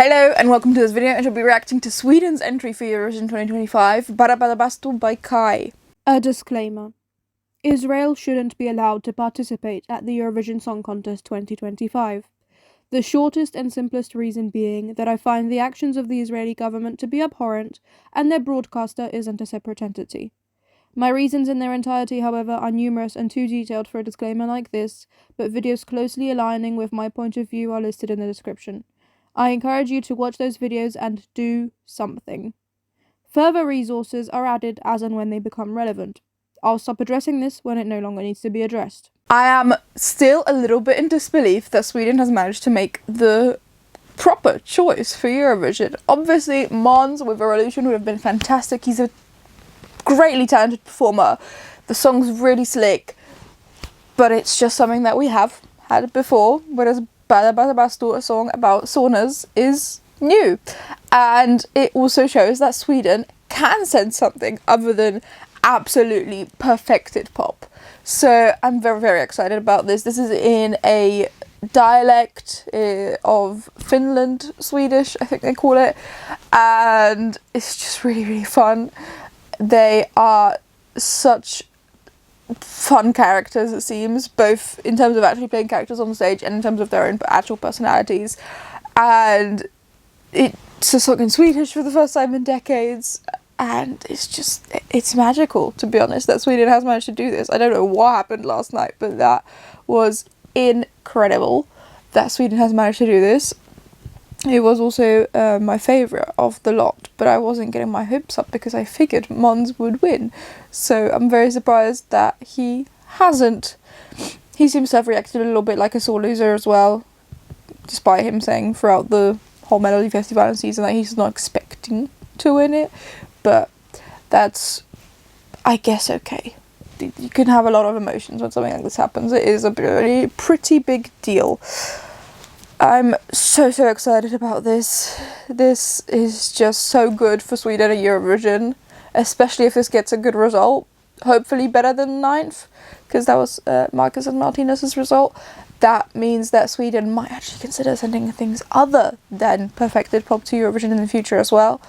Hello and welcome to this video, and I'll be reacting to Sweden's entry for Eurovision 2025, Bara Bada Bastu by Kai. A disclaimer. Israel shouldn't be allowed to participate at the Eurovision Song Contest 2025. The shortest and simplest reason being that I find the actions of the Israeli government to be abhorrent and their broadcaster isn't a separate entity. My reasons in their entirety, however, are numerous and too detailed for a disclaimer like this, but videos closely aligning with my point of view are listed in the description. I encourage you to watch those videos and do something. Further resources are added as and when they become relevant. I'll stop addressing this when it no longer needs to be addressed. I am still a little bit in disbelief that Sweden has managed to make the proper choice for Eurovision. Obviously, Måns with Revolution would have been fantastic. He's a greatly talented performer. The song's really slick, but it's just something that we have had before, whereas Bara Bada Bastu, a song about saunas, is new. And it also shows that Sweden can send something other than absolutely perfected pop. So I'm very, very excited about this. This is in a dialect of Finland Swedish, I think they call it. And it's just really, really fun. They are such fun characters, it seems, both in terms of actually playing characters on stage and in terms of their own actual personalities. And it's a song in Swedish for the first time in decades, and it's magical, to be honest, that Sweden has managed to do this. I don't know what happened last night, but that was incredible that Sweden has managed to do this. It was also my favourite of the lot, but I wasn't getting my hopes up because I figured Måns would win. So I'm very surprised that he hasn't. He seems to have reacted a little bit like a sore loser as well, despite him saying throughout the whole Melody Festival season that he's not expecting to win it. But that's, I guess, okay. You can have a lot of emotions when something like this happens. It is a pretty big deal. I'm so excited about this. This is just so good for Sweden at Eurovision, especially if this gets a good result. Hopefully better than 9th, because that was Marcus and Martinez's result. That means that Sweden might actually consider sending things other than perfected pop to Eurovision in the future as well.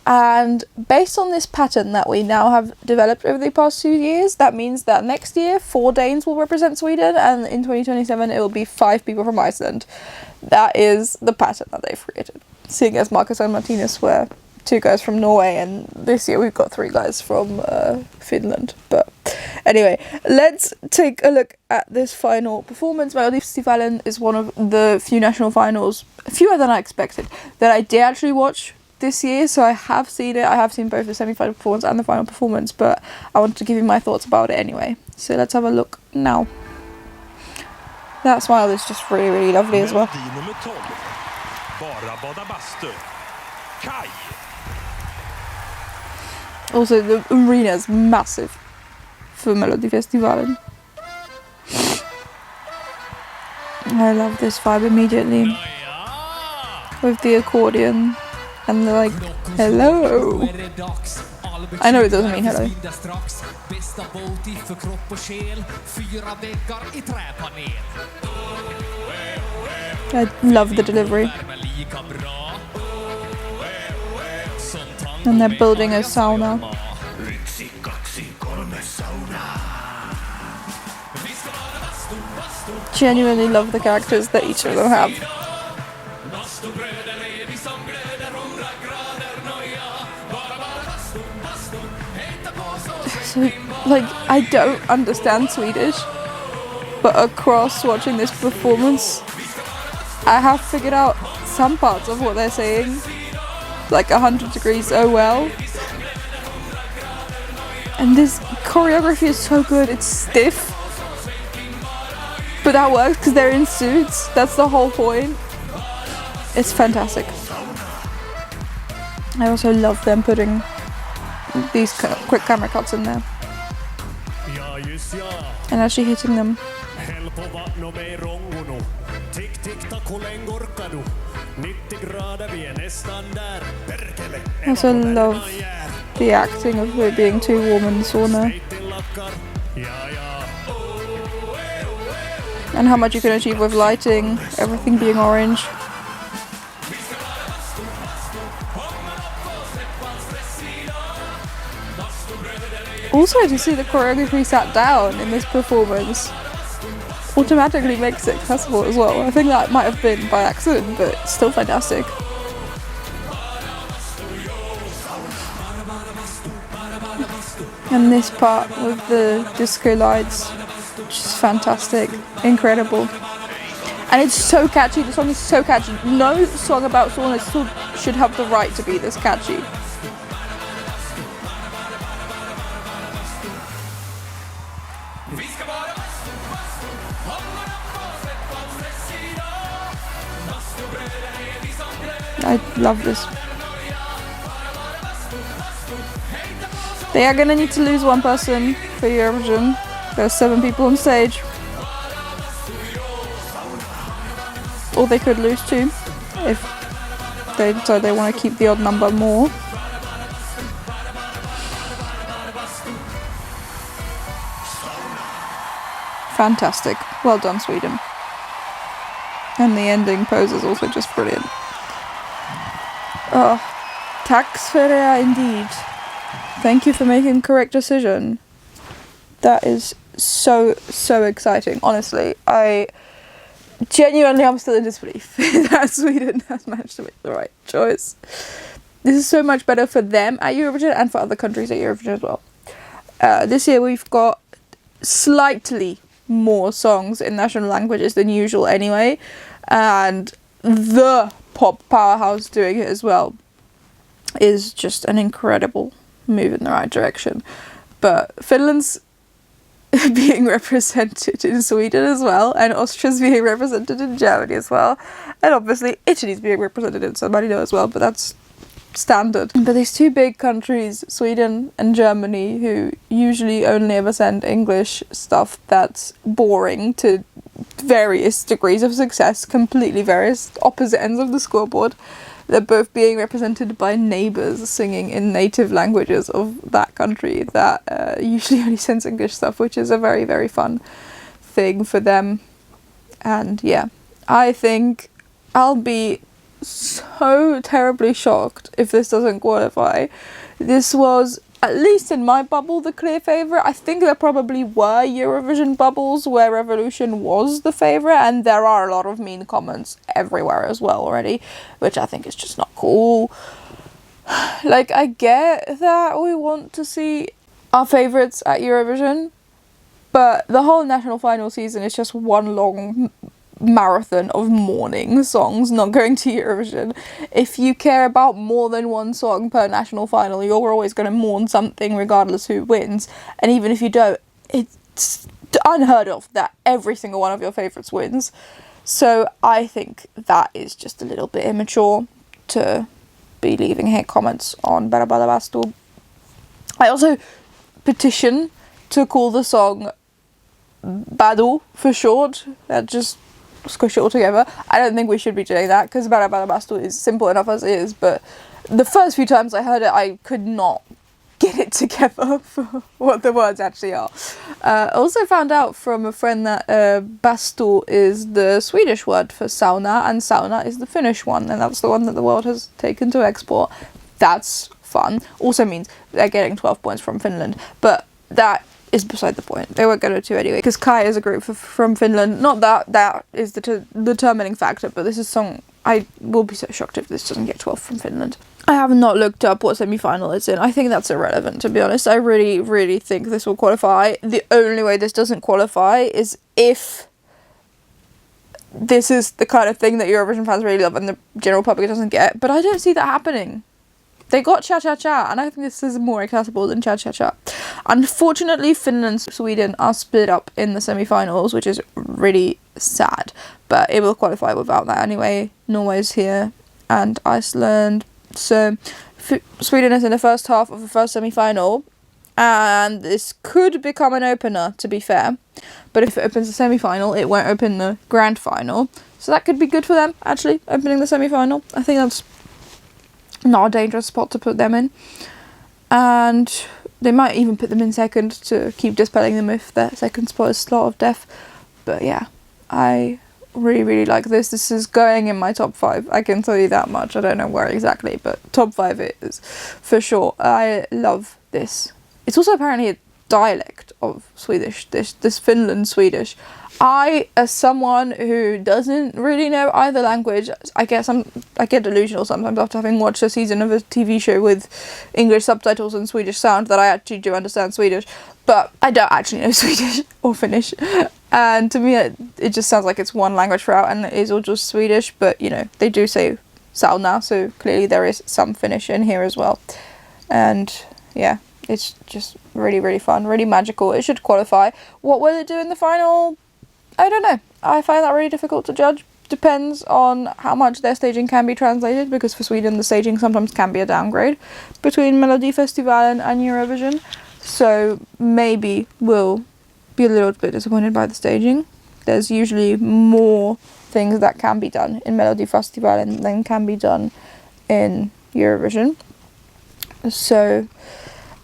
And based on this pattern that we now have developed over the past 2 years, that means that next year 4 Danes will represent Sweden, and in 2027 it will be 5 people from Iceland. That is the pattern that they've created, seeing as Marcus and Martinez were 2 guys from Norway, and this year we've got 3 guys from Finland. But anyway, let's take a look at this final performance. Melodifestivalen is one of the few national finals, fewer than I expected, that I did actually watch this year, so I have seen it. I have seen both the semi-final performance and the final performance, but I wanted to give you my thoughts about it anyway. So let's have a look now. That smile is just really, really lovely as well. Also, the arena is massive for Melodifestivalen. I love this vibe immediately, with the accordion. And they're like, hello. I know it doesn't mean hello. I love the delivery. And they're building a sauna. Genuinely love the characters that each of them have. So, like, I don't understand Swedish, but across watching this performance, I have figured out some parts of what they're saying, like 100 degrees so well. And this choreography is so good, it's stiff, but that works because they're in suits. That's the whole point. It's fantastic. I also love them putting these quick camera cuts in there and actually hitting them. I also love the acting of it being too warm in the sauna. and how much you can achieve with lighting, everything being orange. Also, to see the choreography sat down in this performance automatically makes it accessible as well. I think that might have been by accident, but still fantastic. And this part with the disco lights, just fantastic, incredible. And it's so catchy, the song is so catchy. No song about sauna should have the right to be this catchy. I love this. They are gonna need to lose one person for Eurovision. There's 7 people on stage. Or they could lose 2 if they decide they want to keep the odd number more. Fantastic. Well done, Sweden. And the ending pose is also just brilliant. Oh, tax för det indeed. Thank you for making the correct decision. That is so exciting. Honestly, I genuinely am still in disbelief that Sweden has managed to make the right choice. This is so much better for them at Eurovision and for other countries at Eurovision as well. This year we've got slightly more songs in national languages than usual anyway, and the pop powerhouse doing it as well is just an incredible move in the right direction. But Finland's being represented in Sweden as well, and Austria's being represented in Germany as well, and obviously Italy's being represented in San Marino as well, but that's standard. But these 2 big countries, Sweden and Germany, who usually only ever send English stuff that's boring to various degrees of success, completely various opposite ends of the scoreboard, they're both being represented by neighbours singing in native languages of that country that usually only sends English stuff, which is a very, very fun thing for them. And yeah, I think I'll be so terribly shocked if this doesn't qualify. This was, at least in my bubble, the clear favourite. I think there probably were Eurovision bubbles where Revolution was the favourite, and there are a lot of mean comments everywhere as well already, which I think is just not cool. Like, I get that we want to see our favourites at Eurovision, but the whole national final season is just one long marathon of mourning songs not going to Eurovision. If you care about more than one song per national final, you're always going to mourn something regardless who wins. And even if you don't, it's unheard of that every single one of your favourites wins. So I think that is just a little bit immature to be leaving hate comments on Bara Bada Bastu. I also petition to call the song Badu for short. That just squish it all together. I don't think we should be doing that because Bara Bada Bastu is simple enough as it is, but the first few times I heard it I could not get it together for what the words actually are. Also found out from a friend that Bastu is the Swedish word for sauna and sauna is the Finnish one, and that's the one that the world has taken to export. That's fun. Also means they're getting 12 points from Finland, but that is beside the point. They won't go to anyway because Kai is a group from Finland. Not that is the determining factor, but this is song. I will be so shocked if this doesn't get 12 from Finland. I have not looked up what semi-final it's in. I think that's irrelevant, to be honest. I really think this will qualify. The only way this doesn't qualify is if this is the kind of thing that Eurovision fans really love and the general public doesn't get, but I don't see that happening. They got Cha Cha Cha, and I think this is more accessible than Cha Cha Cha. Unfortunately, Finland and Sweden are split up in the semi-finals, which is really sad. But it will qualify without that anyway. Norway's here, and Iceland. So, Sweden is in the first half of the first semi-final, and this could become an opener, to be fair. But if it opens the semi-final, it won't open the grand final. So that could be good for them, actually, opening the semi-final. I think that's not a dangerous spot to put them in, and they might even put them in second to keep dispelling them if their second spot is slot of death. But yeah, I really, really like this. This is going in my top 5. I can tell you that much. I don't know where exactly, but top 5 it is for sure. I love this. It's also apparently a dialect of Swedish, this Finland Swedish. I, as someone who doesn't really know either language, I get delusional sometimes after having watched a season of a TV show with English subtitles and Swedish sound that I actually do understand Swedish, but I don't actually know Swedish or Finnish. And to me, it just sounds like it's one language throughout, and it is all just Swedish, but, you know, they do say sauna, so clearly there is some Finnish in here as well. And, yeah, it's just really, really fun, really magical. It should qualify. What will it do in the final? I don't know. I find that really difficult to judge. Depends on how much their staging can be translated, because for Sweden the staging sometimes can be a downgrade between Melodifestivalen and Eurovision. So maybe we'll be a little bit disappointed by the staging. There's usually more things that can be done in Melodifestivalen than can be done in Eurovision. So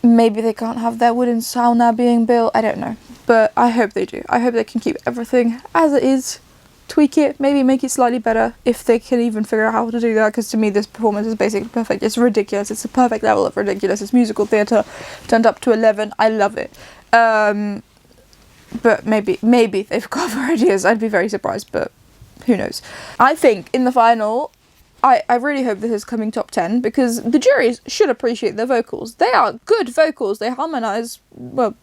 maybe they can't have their wooden sauna being built. I don't know. But I hope they do. I hope they can keep everything as it is, tweak it, maybe make it slightly better if they can even figure out how to do that, because to me this performance is basically perfect. It's ridiculous. It's a perfect level of ridiculous. It's musical theatre turned up to 11. I love it. But maybe they've got other ideas. I'd be very surprised, but who knows. I think in the final, I really hope this is coming top 10, because the juries should appreciate their vocals. They are good vocals. They harmonise well.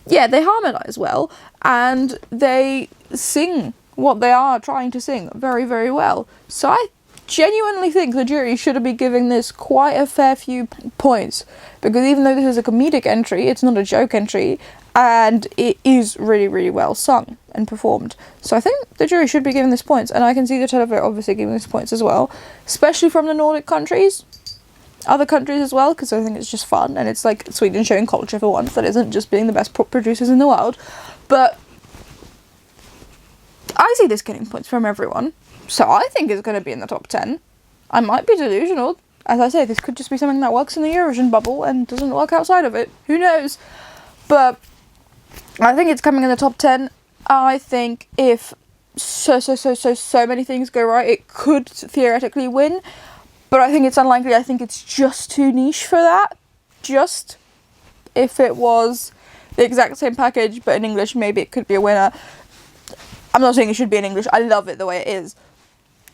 Yeah, they harmonise well, and they sing what they are trying to sing very, very well. So I genuinely think the jury should be giving this quite a fair few points, because even though this is a comedic entry, it's not a joke entry, and it is really, really well sung and performed. So I think the jury should be giving this points, and I can see the televote obviously giving this points as well, especially from the Nordic countries. Other countries as well, because I think it's just fun, and it's like Sweden showing culture for once that isn't just being the best pop producers in the world. But I see this getting points from everyone, so I think it's going to be in the top 10. I might be delusional. As I say, this could just be something that works in the Eurovision bubble and doesn't work outside of it. Who knows? But I think it's coming in the top 10. I think if so many things go right, it could theoretically win. But I think it's unlikely. I think it's just too niche for that. Just if it was the exact same package but in English, maybe it could be a winner. I'm not saying it should be in English. I love it the way it is.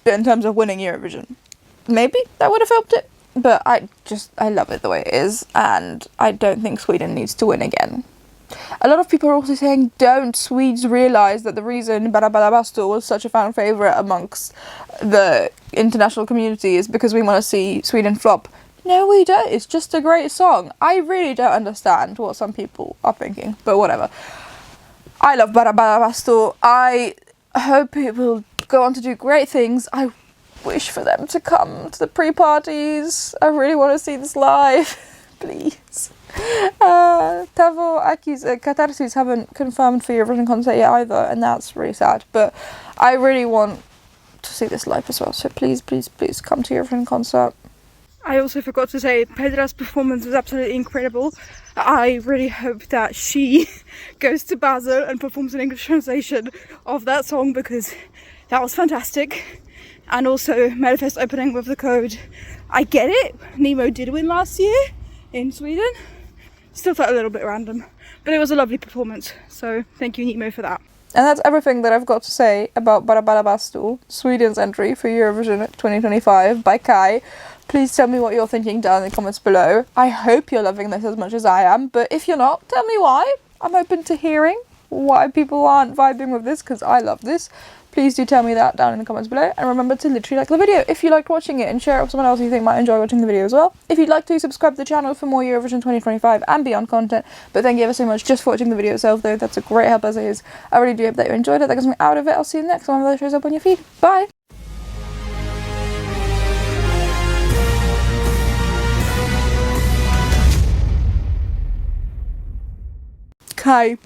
But in terms of winning Eurovision, maybe that would have helped it. But I love it the way it is. And I don't think Sweden needs to win again. A lot of people are also saying, don't Swedes realise that the reason Bara Bada Bastu was such a fan favourite amongst the international community is because we want to see Sweden flop? No, we don't. It's just a great song. I really don't understand what some people are thinking, but whatever. I love Bara Bada Bastu. I hope it will go on to do great things. I wish for them to come to the pre-parties. I really want to see this live. Please. Tavo, Aki's Catharsis haven't confirmed for Eurovision concert yet either, and that's really sad. But I really want to see this live as well, so please come to Eurovision concert. I also forgot to say, Pedra's performance was absolutely incredible. I really hope that she goes to Basel and performs an English translation of that song, because that was fantastic. And also Melfest opening with the code. I get it, Nemo did win last year in Sweden. Still felt a little bit random, but it was a lovely performance, so thank you Nemo for that. And that's everything that I've got to say about Bara Bada Bastu, Sweden's entry for Eurovision 2025 by Kai. Please tell me what you're thinking down in the comments below. I hope you're loving this as much as I am, but if you're not, tell me why. I'm open to hearing why people aren't vibing with this, because I love this. Please do tell me that down in the comments below, and remember to literally like the video if you liked watching it, and share it with someone else you think might enjoy watching the video as well. If you'd like to, subscribe to the channel for more Eurovision 2025 and beyond content. But thank you ever so much just for watching the video itself, though. That's a great help as it is. I really do hope that you enjoyed it, that got something out of it. I'll see you next time that shows up on your feed. Bye! Kai.